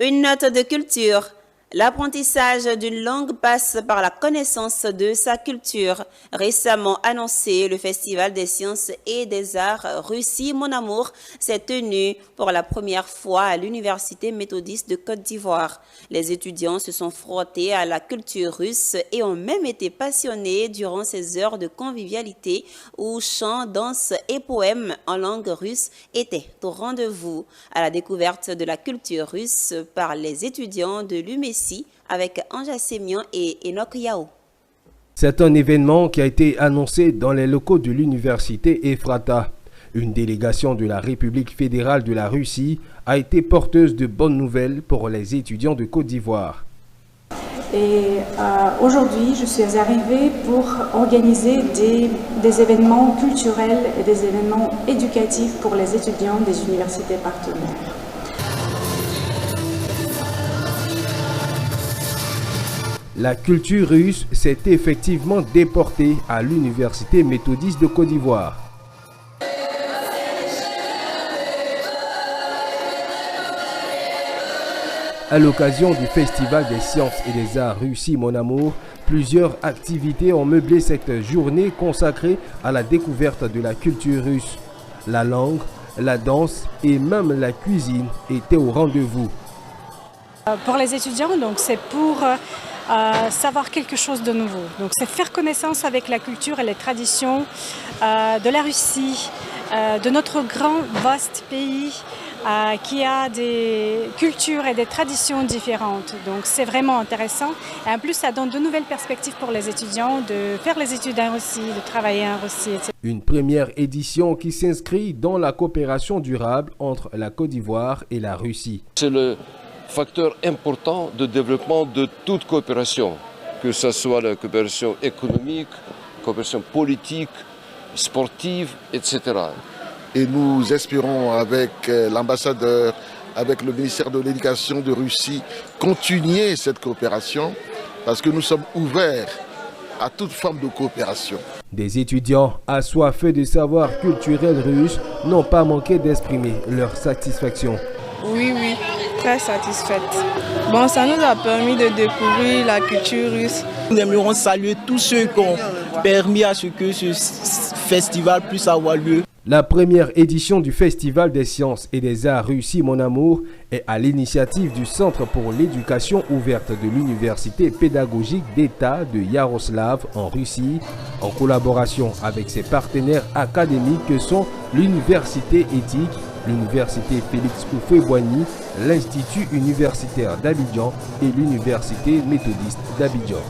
Une note de culture. L'apprentissage d'une langue passe par la connaissance de sa culture. Récemment annoncé, le Festival des sciences et des arts Russie Mon Amour s'est tenu pour la première fois à l'Université méthodiste de Côte d'Ivoire. Les étudiants se sont frottés à la culture russe et ont même été passionnés durant ces heures de convivialité où chants, danses et poèmes en langue russe étaient au rendez-vous. À la découverte de la culture russe par les étudiants de l'UMESI avec Anja Sémian et Enoch Yao. C'est un événement qui a été annoncé dans les locaux de l'université Ephrata. Une délégation de la République fédérale de la Russie a été porteuse de bonnes nouvelles pour les étudiants de Côte d'Ivoire. Et aujourd'hui, je suis arrivée pour organiser des événements culturels et des événements éducatifs pour les étudiants des universités partenaires. La culture russe s'est effectivement déportée à l'Université méthodiste de Côte d'Ivoire. À l'occasion du Festival des sciences et des arts Russie Mon Amour, plusieurs activités ont meublé cette journée consacrée à la découverte de la culture russe. La langue, la danse et même la cuisine étaient au rendez-vous. Pour les étudiants, c'est pour savoir quelque chose de nouveau. Donc c'est faire connaissance avec la culture et les traditions de la Russie, de notre grand, vaste pays qui a des cultures et des traditions différentes. Donc c'est vraiment intéressant. Et en plus, ça donne de nouvelles perspectives pour les étudiants, de faire les études en Russie, de travailler en Russie, etc. Une première édition qui s'inscrit dans la coopération durable entre la Côte d'Ivoire et la Russie. C'est le facteur important de développement de toute coopération, que ce soit la coopération économique, coopération politique, sportive, etc. Et nous espérons avec l'ambassadeur, avec le ministère de l'Éducation de Russie, continuer cette coopération parce que nous sommes ouverts à toute forme de coopération. Des étudiants assoiffés de savoir culturel russe n'ont pas manqué d'exprimer leur satisfaction. Oui, très satisfaite. Bon, ça nous a permis de découvrir la culture russe. Nous aimerions saluer tous ceux qui ont permis à ce que ce festival puisse avoir lieu. La première édition du Festival des sciences et des arts Russie Mon Amour est à l'initiative du Centre pour l'éducation ouverte de l'Université pédagogique d'État de Yaroslav en Russie, en collaboration avec ses partenaires académiques que sont l'Université éthique, l'Université Félix Houphouët-Boigny, l'Institut universitaire d'Abidjan et l'Université méthodiste d'Abidjan.